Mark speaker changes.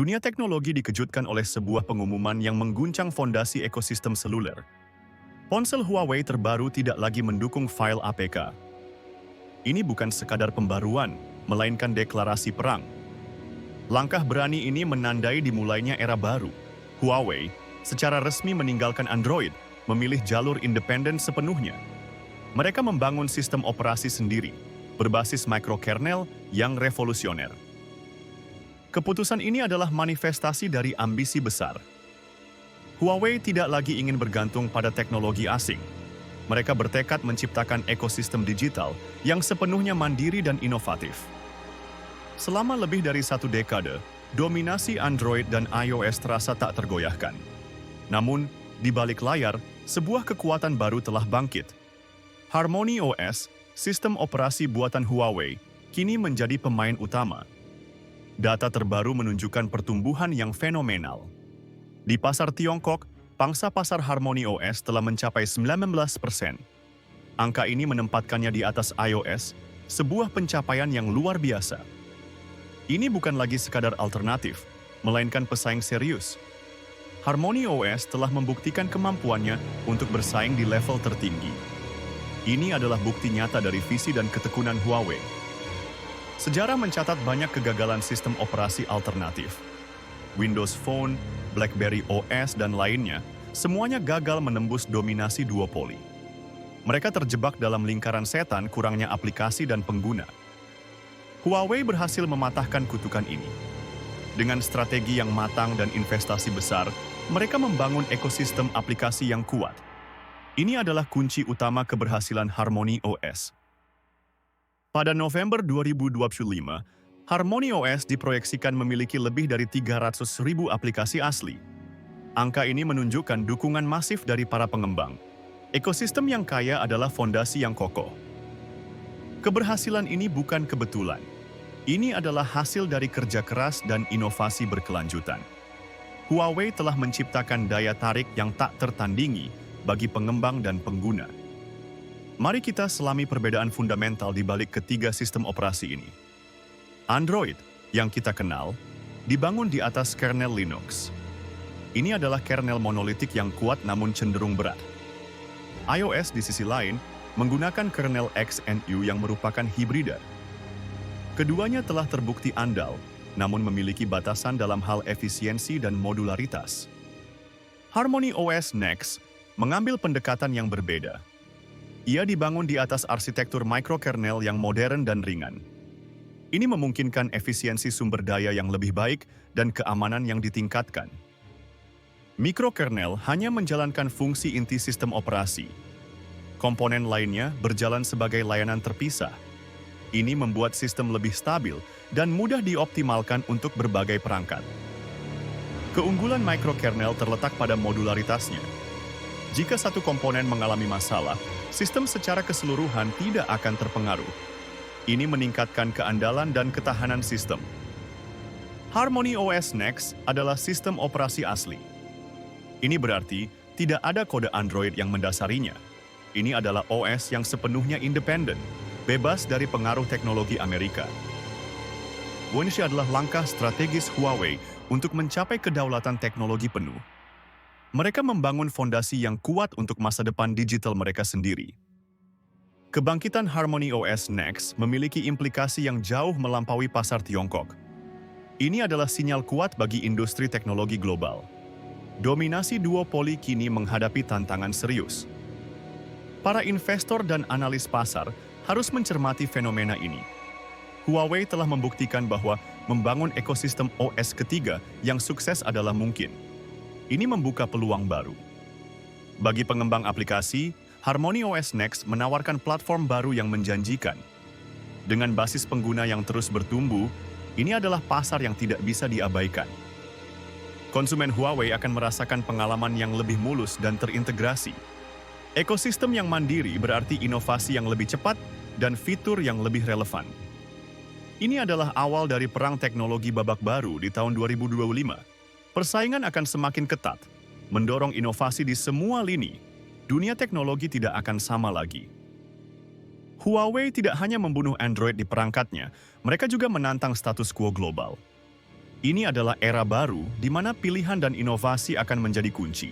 Speaker 1: Dunia teknologi dikejutkan oleh sebuah pengumuman yang mengguncang fondasi ekosistem seluler. Ponsel Huawei terbaru tidak lagi mendukung file APK. Ini bukan sekadar pembaruan, melainkan deklarasi perang. Langkah berani ini menandai dimulainya era baru. Huawei secara resmi meninggalkan Android, memilih jalur independen sepenuhnya. Mereka membangun sistem operasi sendiri, berbasis microkernel yang revolusioner. Keputusan ini adalah manifestasi dari ambisi besar. Huawei tidak lagi ingin bergantung pada teknologi asing. Mereka bertekad menciptakan ekosistem digital yang sepenuhnya mandiri dan inovatif. Selama lebih dari 1 dekade, dominasi Android dan iOS terasa tak tergoyahkan. Namun, di balik layar, sebuah kekuatan baru telah bangkit. Harmony OS, sistem operasi buatan Huawei, kini menjadi pemain utama. Data terbaru menunjukkan pertumbuhan yang fenomenal. Di pasar Tiongkok, pangsa pasar Harmony OS telah mencapai 19%. Angka ini menempatkannya di atas iOS, sebuah pencapaian yang luar biasa. Ini bukan lagi sekadar alternatif, melainkan pesaing serius. Harmony OS telah membuktikan kemampuannya untuk bersaing di level tertinggi. Ini adalah bukti nyata dari visi dan ketekunan Huawei. Sejarah mencatat banyak kegagalan sistem operasi alternatif. Windows Phone, BlackBerry OS, dan lainnya, semuanya gagal menembus dominasi duopoli. Mereka terjebak dalam lingkaran setan kurangnya aplikasi dan pengguna. Huawei berhasil mematahkan kutukan ini. Dengan strategi yang matang dan investasi besar, mereka membangun ekosistem aplikasi yang kuat. Ini adalah kunci utama keberhasilan Harmony OS. Pada November 2025, Harmony OS diproyeksikan memiliki lebih dari 300.000 aplikasi asli. Angka ini menunjukkan dukungan masif dari para pengembang. Ekosistem yang kaya adalah fondasi yang kokoh. Keberhasilan ini bukan kebetulan. Ini adalah hasil dari kerja keras dan inovasi berkelanjutan. Huawei telah menciptakan daya tarik yang tak tertandingi bagi pengembang dan pengguna. Mari kita selami perbedaan fundamental di balik ketiga sistem operasi ini. Android, yang kita kenal, dibangun di atas kernel Linux. Ini adalah kernel monolitik yang kuat namun cenderung berat. iOS di sisi lain menggunakan kernel XNU yang merupakan hibrida. Keduanya telah terbukti andal, namun memiliki batasan dalam hal efisiensi dan modularitas. Harmony OS Next mengambil pendekatan yang berbeda. Ia dibangun di atas arsitektur microkernel yang modern dan ringan. Ini memungkinkan efisiensi sumber daya yang lebih baik dan keamanan yang ditingkatkan. Mikrokernel hanya menjalankan fungsi inti sistem operasi. Komponen lainnya berjalan sebagai layanan terpisah. Ini membuat sistem lebih stabil dan mudah dioptimalkan untuk berbagai perangkat. Keunggulan mikrokernel terletak pada modularitasnya. Jika satu komponen mengalami masalah, sistem secara keseluruhan tidak akan terpengaruh. Ini meningkatkan keandalan dan ketahanan sistem. Harmony OS Next adalah sistem operasi asli. Ini berarti tidak ada kode Android yang mendasarinya. Ini adalah OS yang sepenuhnya independen, bebas dari pengaruh teknologi Amerika. Ini adalah langkah strategis Huawei untuk mencapai kedaulatan teknologi penuh. Mereka membangun fondasi yang kuat untuk masa depan digital mereka sendiri. Kebangkitan Harmony OS Next memiliki implikasi yang jauh melampaui pasar Tiongkok. Ini adalah sinyal kuat bagi industri teknologi global. Dominasi duopoli kini menghadapi tantangan serius. Para investor dan analis pasar harus mencermati fenomena ini. Huawei telah membuktikan bahwa membangun ekosistem OS ketiga yang sukses adalah mungkin. Ini membuka peluang baru. Bagi pengembang aplikasi, Harmony OS Next menawarkan platform baru yang menjanjikan. Dengan basis pengguna yang terus bertumbuh, ini adalah pasar yang tidak bisa diabaikan. Konsumen Huawei akan merasakan pengalaman yang lebih mulus dan terintegrasi. Ekosistem yang mandiri berarti inovasi yang lebih cepat dan fitur yang lebih relevan. Ini adalah awal dari perang teknologi babak baru di tahun 2025. Persaingan akan semakin ketat, mendorong inovasi di semua lini. Dunia teknologi tidak akan sama lagi. Huawei tidak hanya membunuh Android di perangkatnya, mereka juga menantang status quo global. Ini adalah era baru di mana pilihan dan inovasi akan menjadi kunci.